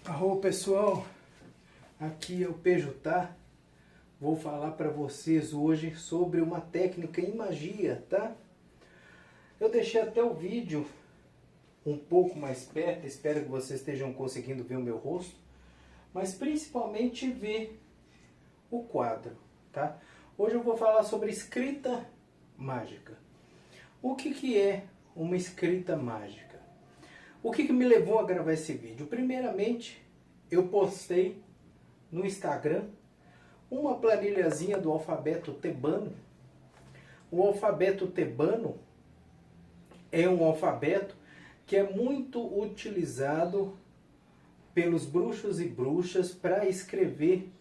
Arro pessoal, aqui é o Pejutá. Vou falar para vocês hoje sobre uma técnica em magia, tá? Eu deixei até o vídeo um pouco mais perto, espero que vocês estejam conseguindo ver o meu rosto, mas principalmente ver o quadro, tá? Hoje eu vou falar sobre escrita mágica. O que é uma escrita mágica? O que me levou a gravar esse vídeo? Primeiramente, eu postei no Instagram uma planilhazinha do alfabeto tebano. O alfabeto tebano é um alfabeto que é muito utilizado pelos bruxos e bruxas para escrever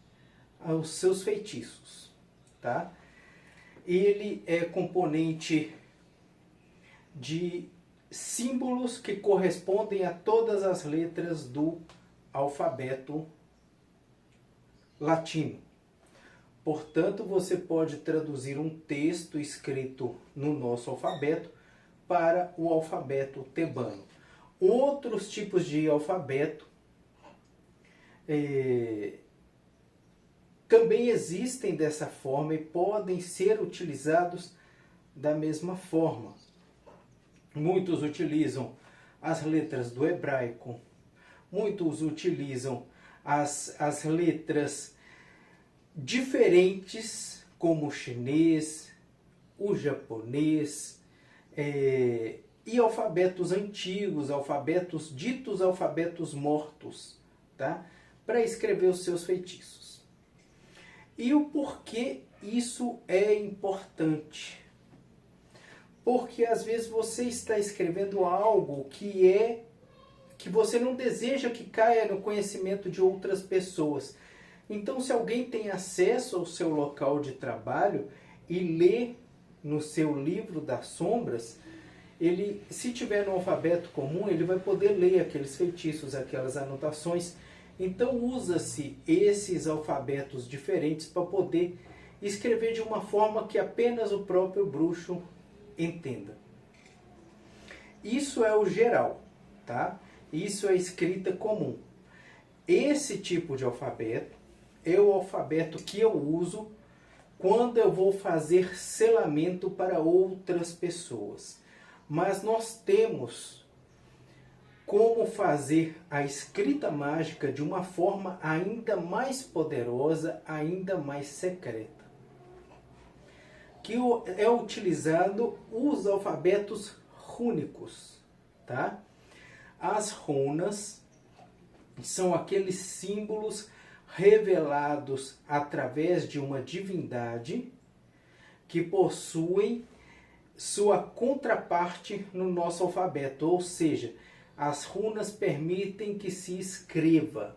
os seus feitiços, tá? Ele é componente de símbolos que correspondem a todas as letras do alfabeto latino. Portanto, você pode traduzir um texto escrito no nosso alfabeto para o alfabeto tebano. Outros tipos de alfabeto também existem dessa forma e podem ser utilizados da mesma forma. Muitos utilizam as letras do hebraico, muitos utilizam as letras diferentes, como o chinês, o japonês, e alfabetos antigos, alfabetos ditos alfabetos mortos, tá? Para escrever os seus feitiços. E o porquê isso é importante? Porque às vezes você está escrevendo algo que você não deseja que caia no conhecimento de outras pessoas. Então, se alguém tem acesso ao seu local de trabalho e lê no seu livro das sombras, ele, se tiver no alfabeto comum, ele vai poder ler aqueles feitiços, aquelas anotações. Então, usa-se esses alfabetos diferentes para poder escrever de uma forma que apenas o próprio bruxo entenda. Isso é o geral, tá? Isso é escrita comum. Esse tipo de alfabeto é o alfabeto que eu uso quando eu vou fazer selamento para outras pessoas. Mas nós temos como fazer a escrita mágica de uma forma ainda mais poderosa, ainda mais secreta. Que é utilizando os alfabetos rúnicos, tá? As runas são aqueles símbolos revelados através de uma divindade que possuem sua contraparte no nosso alfabeto, ou seja, as runas permitem que se escreva,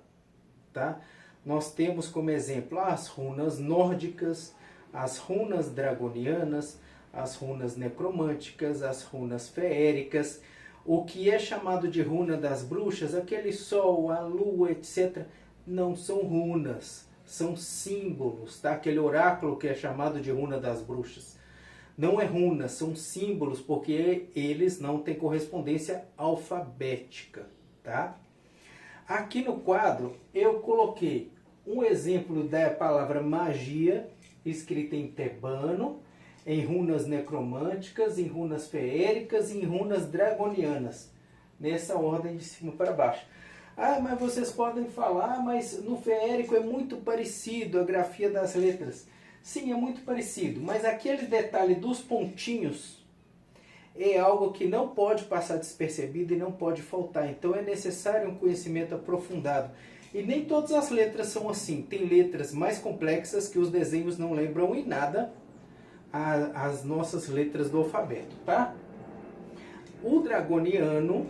tá? Nós temos como exemplo as runas nórdicas, as runas dragonianas, as runas necromânticas, as runas feéricas, o que é chamado de runa das bruxas, aquele sol, a lua, etc., não são runas, são símbolos, tá? Aquele oráculo que é chamado de runa das bruxas. Não é runa, são símbolos, porque eles não têm correspondência alfabética, tá? Aqui no quadro eu coloquei um exemplo da palavra magia, escrita em tebano, em runas necromânticas, em runas feéricas e em runas dragonianas, nessa ordem de cima para baixo. Ah, mas vocês podem falar, mas no feérico é muito parecido a grafia das letras. Sim, é muito parecido, mas aquele detalhe dos pontinhos é algo que não pode passar despercebido e não pode faltar. Então é necessário um conhecimento aprofundado. E nem todas as letras são assim. Tem letras mais complexas que os desenhos não lembram em nada as nossas letras do alfabeto, tá? O dragoniano,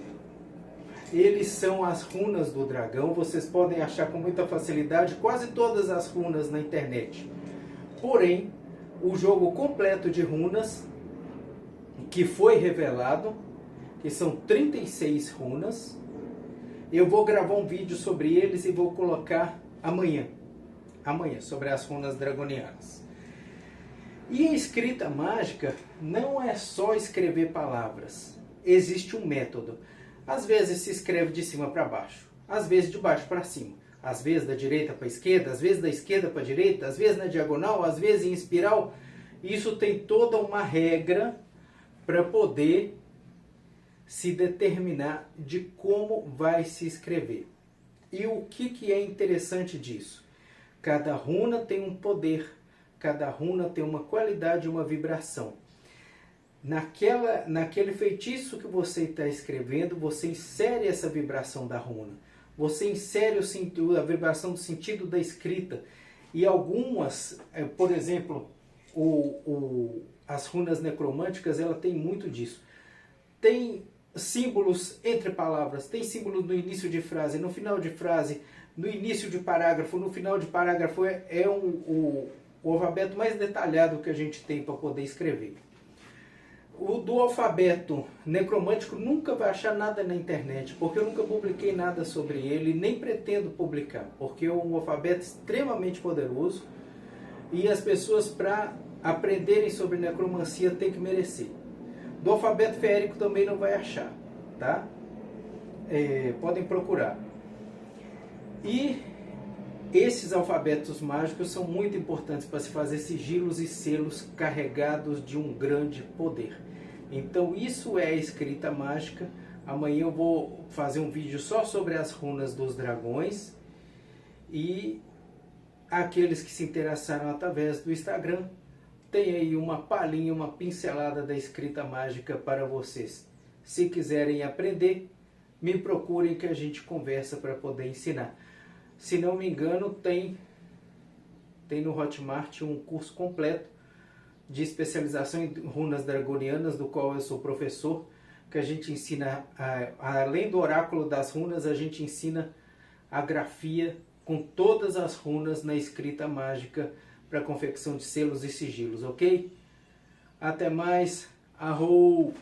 eles são as runas do dragão. Vocês podem achar com muita facilidade quase todas as runas na internet. Porém, o jogo completo de runas que foi revelado, que são 36 runas, eu vou gravar um vídeo sobre eles e vou colocar amanhã, sobre as runas dragonianas. E a escrita mágica não é só escrever palavras. Existe um método. Às vezes se escreve de cima para baixo. às vezes de baixo para cima, às vezes da direita para a esquerda, às vezes da esquerda para a direita, às vezes na diagonal, às vezes em espiral. Isso tem toda uma regra para poder se determinar de como vai se escrever. E o que é interessante disso? Cada runa tem um poder, cada runa tem uma qualidade, uma vibração. Naquele feitiço que você está escrevendo, você insere essa vibração da runa. Você insere a vibração do sentido da escrita. E algumas, por exemplo, as runas necromânticas, ela tem muito disso. Tem símbolos entre palavras, tem símbolos no início de frase, no final de frase, no início de parágrafo, no final de parágrafo. O alfabeto mais detalhado que a gente tem para poder escrever. O do alfabeto necromântico nunca vai achar nada na internet, porque eu nunca publiquei nada sobre ele, nem pretendo publicar, porque é um alfabeto extremamente poderoso e as pessoas, para aprenderem sobre necromancia, têm que merecer. Do alfabeto feérico também não vai achar, tá? Podem procurar. E esses alfabetos mágicos são muito importantes para se fazer sigilos e selos carregados de um grande poder. Então isso é a escrita mágica. Amanhã eu vou fazer um vídeo só sobre as runas dos dragões. E aqueles que se interessaram através do Instagram, tem aí uma palhinha, uma pincelada da escrita mágica para vocês. Se quiserem aprender, me procurem que a gente conversa para poder ensinar. Se não me engano, tem no Hotmart um curso completo de especialização em runas dragonianas, do qual eu sou professor, que a gente ensina, além do oráculo das runas, a gente ensina a grafia com todas as runas na escrita mágica para confecção de selos e sigilos, ok? Até mais, arrou!